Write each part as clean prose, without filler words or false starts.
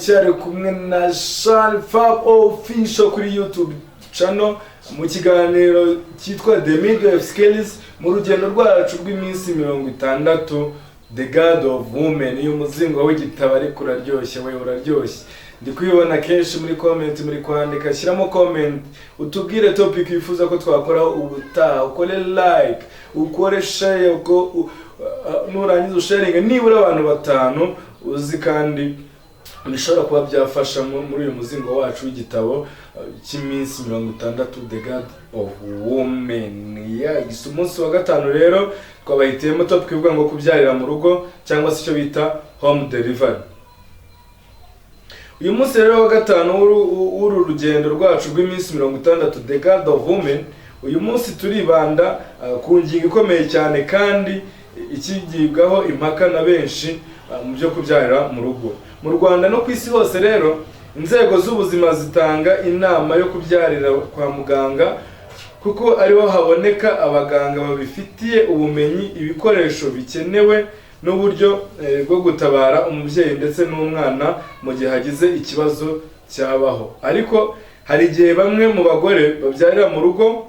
cyari kumwe na Sean Fab Official kuri YouTube channel mu kiganiro cyitwa The Midwife Skills mu rugendo rwacu rw'iminsi 60 The God of Women. Iyo muzingo w'igitabo ariko uraryoshye, we uraryoshye. Ndi kwibona kenshi muri comment muri kwandika, shyiramo comment utubwire topic wifuza ko twakora ubutaha, ukore like, ukore share, uko nurangiza sharing nibura abantu batanu uzi kandi bishobora kuba byafasha muri uyu muzingo wacu w'igitabo cy'iminsi 60 The God of Women. Umunsi wa gatanu rero twabahitiyemo topic ivuga ngo kubyarira mu rugo cyangwa se icyo bita home delivery. Uyu munsi rero wa gatanu uru rugendo rwacu rw'iminsi 60 The God of Women, uyu munsi turibanda ku ngingo ikomeye cyane kandi ikigibwaho impaka na benshi mu byo kubyarira mu rugo. Mu Rwanda no ku isi hose rero inzego z'ubuzima zitanga inama yo kubyarira kwa muganga kuko ariho haboneka abaganga babifitiye ubumenyi, ibikoresho bikenewe n'uburyo bwo gutabara umubyeyi ndetse n'umwana mu gihe hagize ikibazo cyabaho. Ariko hari igihe bamwe mu bagore babyarira mu rugo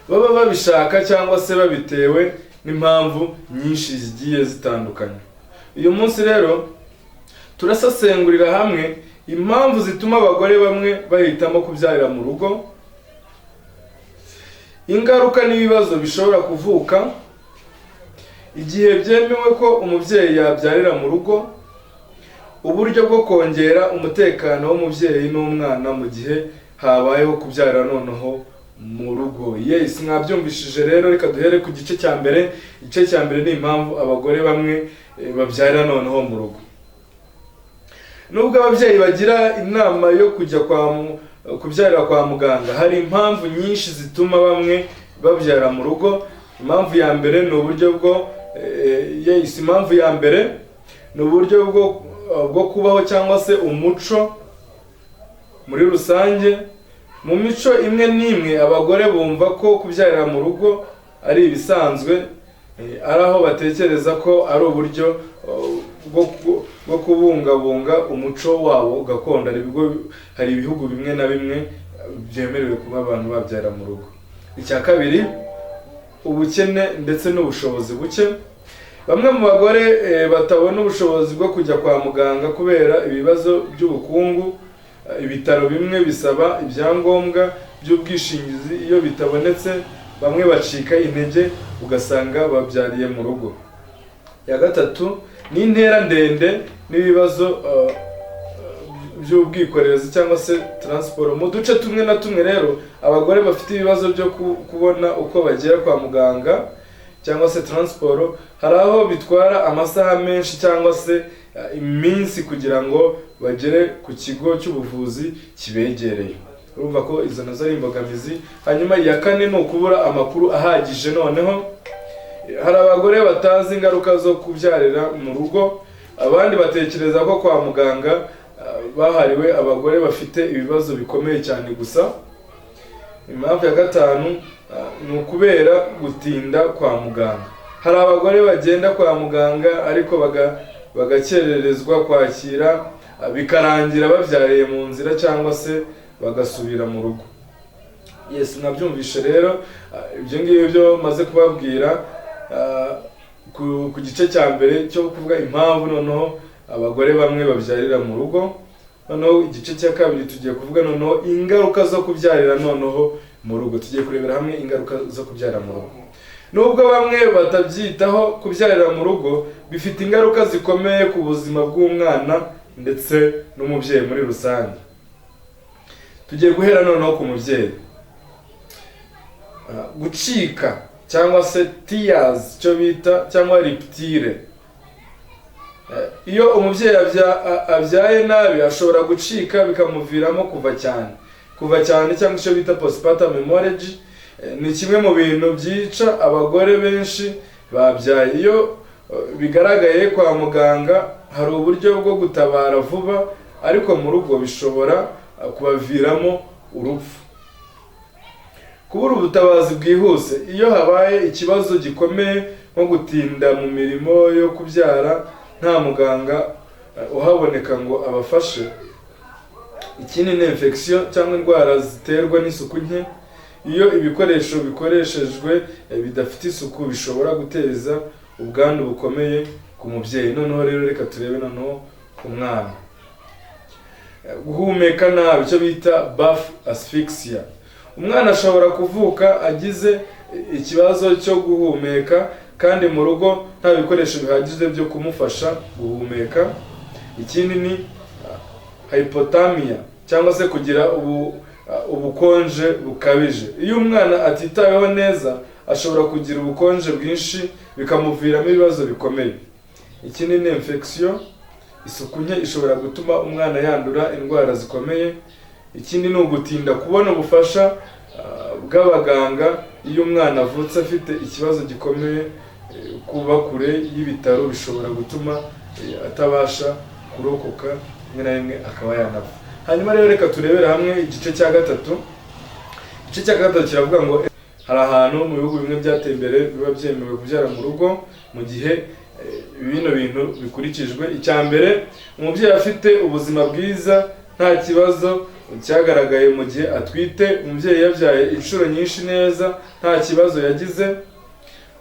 baba babishaka cyangwa se babitewe n'impamvu nyinshi zigiye zitandukanye. Uyu munsi rero turasasengurira hamwe impamvu zituma abagore bamwe bahitamo kubyarira mu rugo, ingaruka n'ibibazo bishobora kuvuka igihe byemewe ko umubyeyi yabyarira mu rugo, uburyo bwo kongera umutekano w'umubyeyi n'umwana mu gihe habayeho kubyarira noneho mu rugo. Yes, mwabyumvishije rero, reka duhere ku gice cya mbere. Igice cya mbere ni impamvu abagore bamwe babyarira noneho mu rugo. Nubwo ababyeyi bagira inama yo kujya kubyarira kwa muganga, hari impamvu nyinshi zituma bamwe babyara mu rugo. Impamvu ya mbere ni uburyo bwo kubaho cyangwa se umuco muri rusange. Mu mico imwe n'imwe abagore bumva ko kubyarira mu rugo ari ibisanzwe, ari aho batekereza ko ari uburyo bwo kubungabunga umuco wabo gakondo. Hari ibihugu bimwe na bimwe byemerewe kuba abantu babyara mu rugo. Icya kabiri, ubukene ndetse n'ubushobozi buke. Bamwe mu bagore batabona ubushobozi bwo kujya kwa muganga kubera ibibazo by'ubukungu. Ibitaro bimwe bisaba ibyangombwa by'ubwishingizi, iyo bitabonetse bamwe bacika intege ugasanga babyariye mu rugo. Ya gatatu ni intera ndende n'ibibazo by'ubwikorezi cyangwa se transport. Mu duce tumwe na tumwe rero abagore bafite ibibazo byo kubona uko bagera kwa muganga cyangwa se transport, hari aho bitwara amasaha menshi cyangwa se iminsi kugira ngo bagere ku kigo cy'ubuvuzi kibegereye. Urumva ko izo nazo ari imbogamizi. Hanyuma ya kane ni ukubura amakuru ahagije. Noneho hari abagore batazi ingaruka zo kubyarira mu rugo, abandi batekereza ko kwa muganga bahariwe abagore bafite ibibazo bikomeye cyane gusa. Impamvu ya gatanu ni ukubera gutinda kwa muganga. Hari abagore bagenda kwa muganga ariko bagakererezwa kwakira, bikarangira babyariye mu nzira cyangwa se bagasubira mu rugo. Yes, mwabyumvishe rero. Ibyo ngibyo maze kubabwira ku gice cya mbere cyo kuvuga impamvu noneho abagore bamwe babyarira mu rugo. Noneho igice cya kabiri tugiye kuvuga noneho ingaruka zo kubyarira noneho mu rugo. Tugiye kurebera hamwe ingaruka zo kubyarira mu rugo. Nubwo bamwe batabyitaho, kubyarira mu rugo bifite ingaruka zikomeye ku buzima bw'umwana ndetse n'umubyeyi muri rusange. Tugiye guhera noneho ku mubyeyi. Gucika cyangwa se tears cyo bita cyangwa rupture. Iyo umubyeyi abyaye nabi ashobora gucika bikamuviramo kuva cyane cyangwa icyo bita postpartum hemorrhage. Ni kimwe mu bintu byica abagore benshi babyaye. Iyo bigaragaye kwa muganga hari uburyo bwo gutabara vuba, ariko mu rugo bishobora kubaviramo urupfu. Kubura ubutabazi bwihuse. Iyo habaye ikibazo gikomeye nko gutinda mu mirimo yo kubyara, nta muganga uhaboneka ngo abafashe. Ikindi ni infection cyangwa indwara ziterwa n'isuku nke. Iyo ibikoresho bikoreshejwe bidafite isuku bishobora guteza ubwandu bukomeye ku mubyeyi. Noneho rero reka turebe noneho ku mwana. Guhumeka nabi, icyo bita birth asphyxia. Umwana ashobora kuvuka agize ikibazo cyo guhumeka kandi mu rugo nta bikoresho bihagije byo kumufasha guhumeka. Ikindi ni hypothermia cyangwa se kugira ubukonje bukabije. Iyo umwana atitaweho neza ashobora kugira ubukonje bwinshi bikamuviramo ibibazo bikomeye. Ikindi ni infection, isuku nke ishobora gutuma umwana yandura indwara zikomeye. Ikindi ni ugutinda kubona ubufasha bw'abaganga iyo umwana avutse afite ikibazo gikomeye. Kuba kure y'ibitaro bishobora gutuma atabasha kurokoka, rimwe na rimwe akaba yanapfa. Hanyuma rero reka turebere hamwe igice cya gatatu. Igice cya gatatu kiravuga ngo hari ahantu mu bihugu bimwe byateye imbere biba byemewe kubyara mu rugo mu gihe bino bintu bikurikijwe. Icya mbere, umubyeyi afite ubuzima bwiza, nta kibazo cyagaragaye mu gihe atwite. Umubyeyi yabyaye inshuro nyinshi neza, nta kibazo yagize.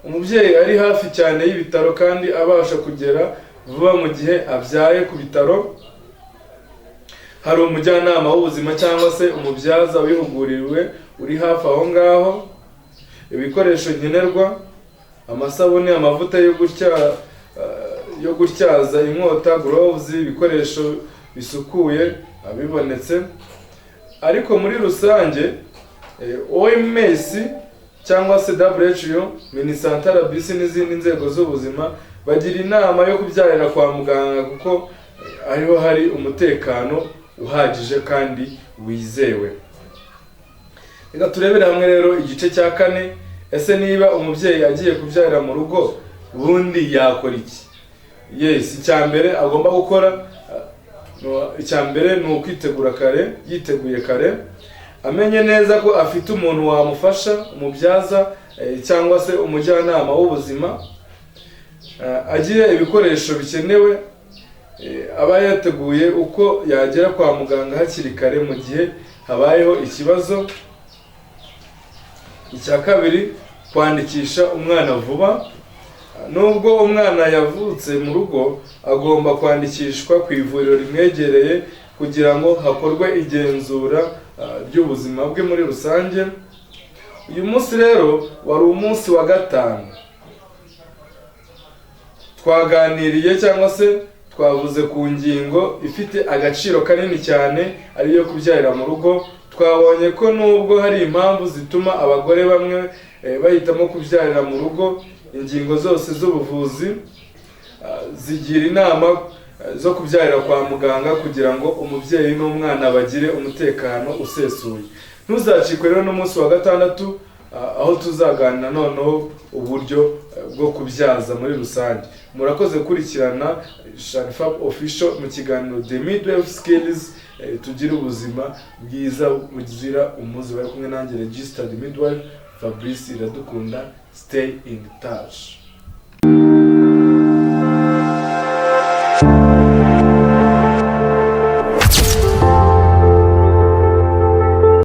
Umubyeyi ari hafi cyane y'ibitaro kandi abasha kugera vuba mu gihe abyaye ku bitaro. Hari umujyanama w'ubuzima cyangwa se umubyaza wihuguriwe uri hafi aho ngaho. Ibikoresho nkenerwa, amasabune, amavuta yo gutyaza inkota, gloves, ibikoresho bisukuye abibonetse. Ariko muri rusange OMS cyangwa se WHO, Minisante RBC n'izindi nzego z'ubuzima bagira inama yo kubyarira kwa muganga kuko ariho hari umutekano uhagije kandi wizewe. Reka turebere hamwe rero igice cya kane. Ese niba umubyeyi agiye kubyarira mu rugo bundi yakora iki? Yes, icya mbere agomba gukora, icya mbere ni ukwitegura kare, yiteguye kare, amenye neza ko afite umuntu wamufasha, umubyaza cyangwa se umujyanama w'ubuzima. Agire ibikoresho bikenewe, aba yateguye uko yagera kwa muganga hakiri kare mu gihe habayeho ikibazo. Icya kabiri, kwandikisha umwana vuba. Nubwo umwana yavutse mu rugo, agomba kwandikishwa ku ivuriro rimwegereye kugira ngo hakorwe igenzura ry'ubuzima bwe muri rusange. Uyu munsi rero wari umunsi wa gatanu. Twaganiriye cyangwa se twavuze ku ngingo ifite agaciro kanini cyane, ariyo kubyarira mu rugo. Twabonye ko nubwo hari impamvu zituma abagore bamwe bahitamo kubyarira mu rugo, ingingo zose z'ubuvuzi zigira inama zo kubyarira kwa muganga kugira ngo umubyeyi n'umwana bagire umutekano usesuye. Ntuzacikwe rero n'umunsi wa gatandatu aho tuzaganira noneho uburyo bwo kubyaza muri rusange. Murakoze kurikirana Shanifab Official mu kiganiro The Midwife Skills. Tugire ubuzima bwiza buzira umuze. Bari kumwe nanjye Registered Midwife Fabrice Iradukunda. Stay in touch.